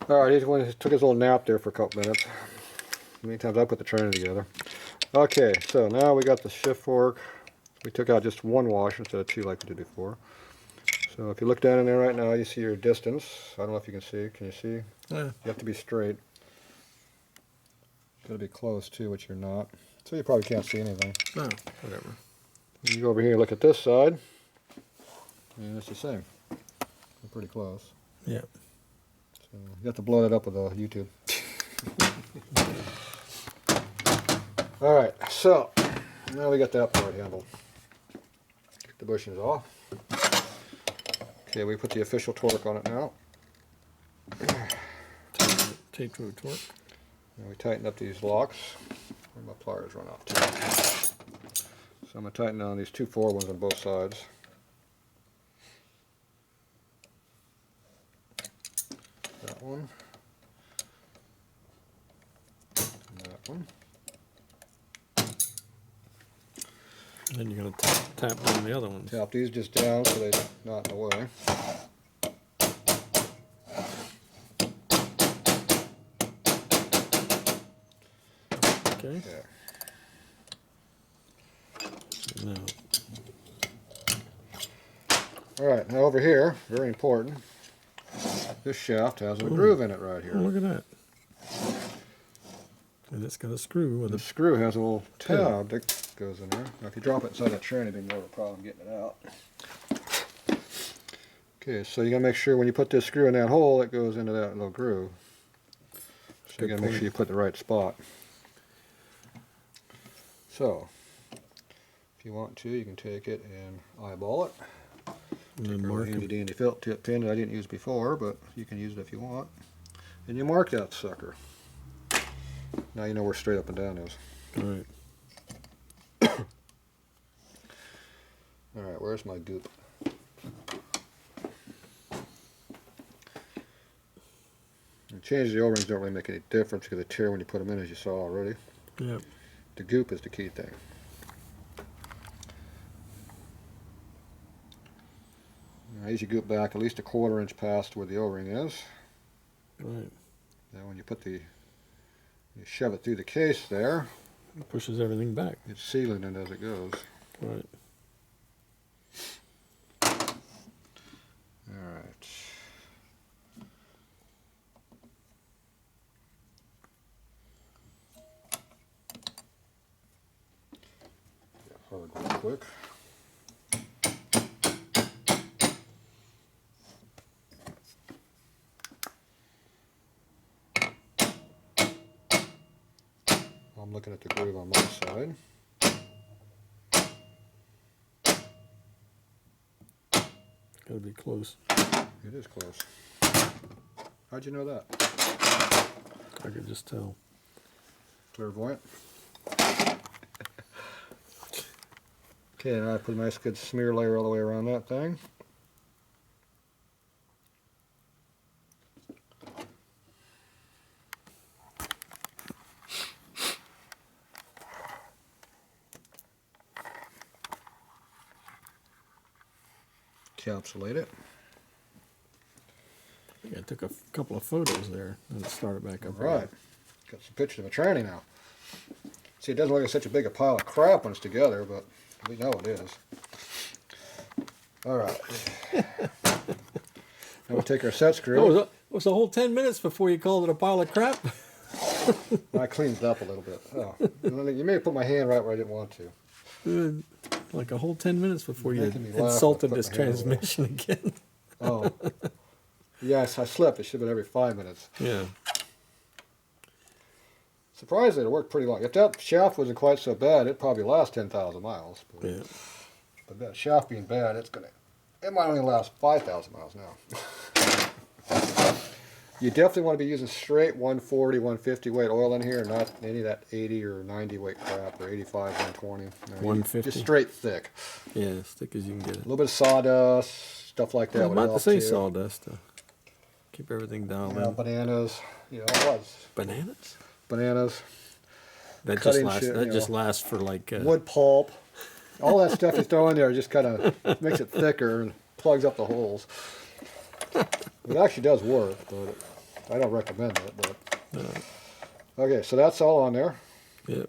Alright, he took his little nap there for a couple minutes. Many times I put the training together. Okay, so now we got the shift fork. We took out just one washer instead of two like we did before. So if you look down in there right now, you see your distance. I don't know if you can see. Can you see? Yeah. You have to be straight. Got to be close too, which you're not. So you probably can't see anything. No, whatever. You go over here and look at this side, and it's the same. We're pretty close. Yeah. So you have to blow that up with a YouTube. Alright, so now we got that part handled. Get the bushings off. Okay, we put the official torque on it now. Tape to a torque. And we tighten up these locks. Where my pliers run off too. So I'm going to tighten down these two forward ones on both sides. That one. And that one. And then you're going to tap down the other ones. Tap these just down so they're not in the way. Okay. Yeah. Now, Alright, now over here, very important, this shaft has a groove in it right here. oh, look at that. And it's got a screw with The a screw has a little tab that goes in there. Now if you drop it inside that tray, it'd be more of a problem getting it out. Okay, so you gotta make sure when you put this screw in that hole, it goes into that little groove. So you gotta make sure you put the right spot. So, if you want to, you can take it and eyeball it. and Or mark handy it. dandy felt tip pin that I didn't use before, but you can use it if you want. And you mark that sucker. Now you know where straight up and down is. All right. Alright, where's my goop? And change the O-rings don't really make any difference because they tear when you put them in, as you saw already. Yep. The goop is the key thing. Now as you goop back at least a 1/4 inch past where the O-ring is. Right. Then when you you shove it through the case there, It pushes everything back. it's sealing it as it goes. Right. Alright. Get hard real quick. I'm looking at the groove on my side. Gotta be close. It is close. How'd you know that? I could just tell. Clairvoyant. Okay, now I put a nice good smear layer all the way around that thing. Encapsulate it. I think I took a couple of photos there and start it back up. Right. Got some pictures of a tranny now. See, it doesn't look like such a big a pile of crap when it's together, but we know it is. Alright. Now we'll take our set screw. Oh, it was a whole 10 minutes before you called it a pile of crap? I cleaned it up a little bit. Oh, you may have put my hand right where I didn't want to. Like a whole 10 minutes before you Making me laugh when I insulted put this my hand over there. transmission again. Oh. Yes, I slept. It should have been every 5 minutes. Yeah. Surprisingly, it worked pretty long. If that shaft wasn't quite so bad, it'd probably last 10,000 miles. But, Yeah. but that shaft being bad, it might only last 5,000 miles now. You definitely want to be using straight 140, 150 weight oil in here, not any of that 80 or 90 weight crap, or 85, 120. No, 150. Just straight thick. Yeah, as thick as you can get A it. little bit of sawdust, stuff like that. I'm would about to help say too. sawdust to keep everything down. You know, bananas, it was. Bananas? Bananas, That Cutting just lasts. shit, That you just know. lasts for like. wood pulp. All that stuff you throw in there just kind of makes it thicker and plugs up the holes. It actually does work, but I don't recommend it, but Uh, okay. So that's all on there. Yep.